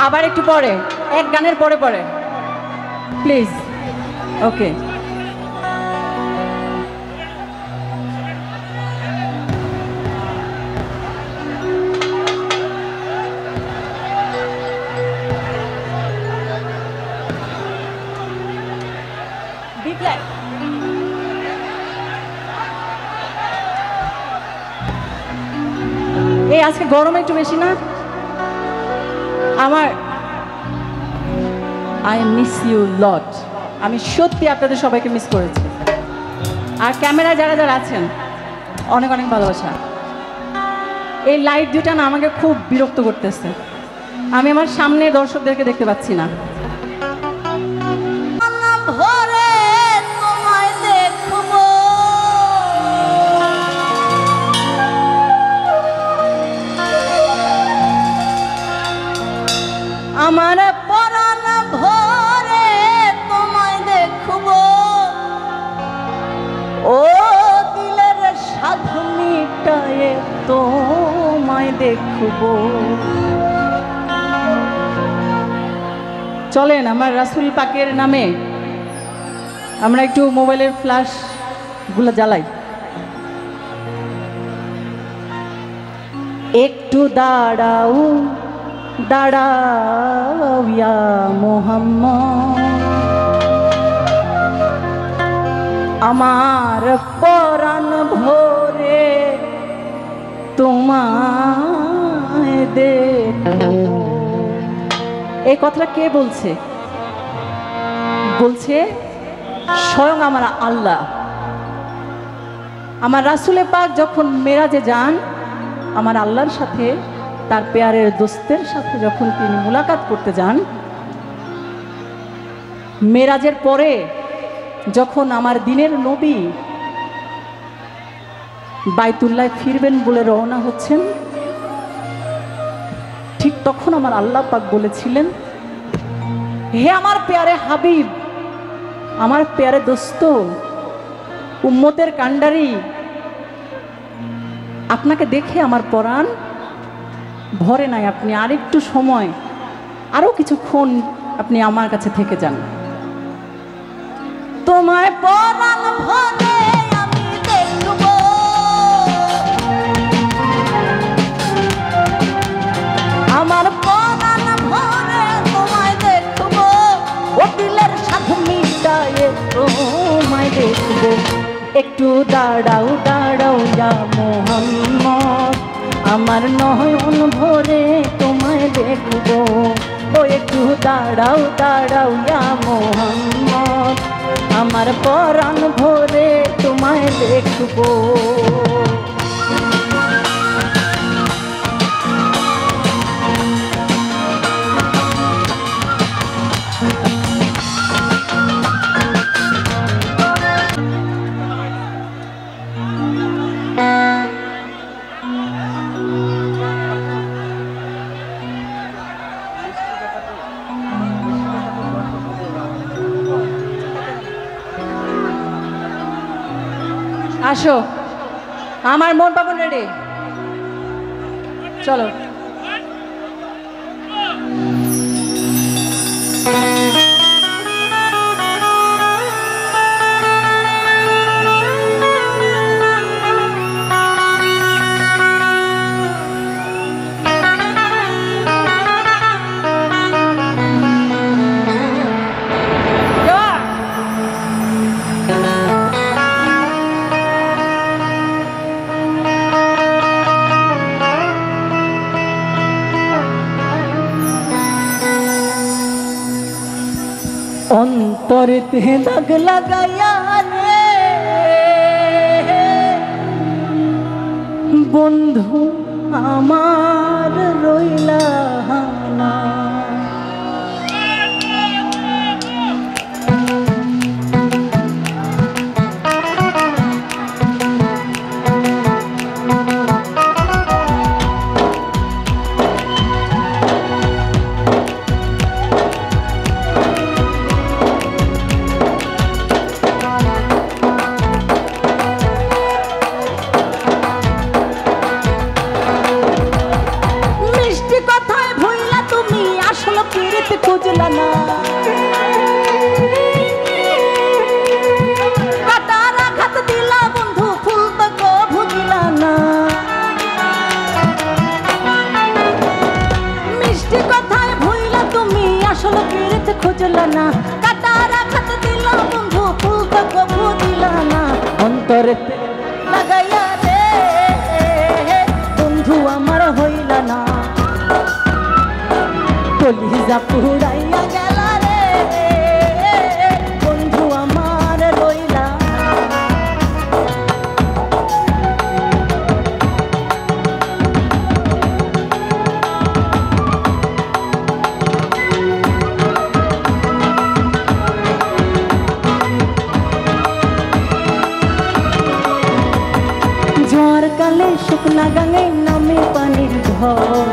আবার একটু পরে, এক গানের পরে পরে প্লিজ। ওকে, এই আজকে গরম একটু বেশি না আমার। I miss you lot. আমি সত্যি আপনাদের সবাইকে মিস করেছি। আর ক্যামেরা যারা যারা আছেন অনেক অনেক ভালোবাসা। এই লাইট দুটা না আমাকে খুব বিরক্ত করতেছে। আমি আমার সামনে দর্শকদেরকে দেখতে পাচ্ছি না। আমার পরাণ ভরে তোমায় দেখব, ও দিলের সাধু মিটায়ে তোমায় দেখব। চলেন আমার রাসূল পাকের নামে আমরা একটু মোবাইলের ফ্ল্যাশ গুলো জ্বালাই। একটু দাঁড়াও দাঁড়াও ইয়া মুহাম্মদ, আমার পরাণ ভরে তোমায় দেখব। এই কথাটা কে বলছে? বলছে স্বয়ং আমার আল্লাহ। আমার রাসূলে পাক যখন মেরাজে যান, আমার আল্লাহর সাথে তার পেয়ারের দোস্তের সাথে যখন তিনি মুলাকাত করতে যান, মেরাজের পরে যখন আমার দিনের নবী বাইতুল্লায় ফিরবেন বলে রওনা হচ্ছেন, ঠিক তখন আমার আল্লাহ পাক বলেছিলেন, হে আমার পেয়ারে হাবিব, আমার পেয়ারে দোস্ত, উম্মতের কান্ডারি, আপনাকে দেখে আমার পরাণ ভরে নাই। আপনি আরেকটু সময়, আরো কিছুক্ষণ আপনি আমার কাছে থেকে যান। তোমায় পরাণ ভরে আমি দেখব, আমার পরাণ ভরে তোমায় দেখব, ও দিলের সাধু মিটায়ে তোমায় দেখব। একটু দাঁড়াও দাঁড়াও ইয়া মুহাম্মদ, আমার নয়ন ভরে তোমায় দেখব। ও একটু দাঁড়াও দাঁড়াও ইয়া মুহাম্মদ, আমার পরাণ ভরে তোমায় দেখব। আসো, আমার মন পাবন রেডি, চলো। অন্তরেতে দাগ লাগাইয়া রে বন্ধু আমার রইলা না, মিষ্টি কথায় ভুইলা কিরিত খুঁজলা না কাটার আঘাত দিলা বন্ধু ফুল তো কভু দিলা না মিষ্টি কথায় ভুইলা তুমি আসল কিরিত খুঁজলা না কাটার আঘাত দিলা বন্ধু ফুল তো কভু দিলা না অন্তরে লাগাইয়া রে বন্ধু আমার হইলা না কলিজা পুরাইয়া গেলা রে বন্ধু আমার রইলা ঝড় কালে শুকনা গাঙে নামে পানির ঝড়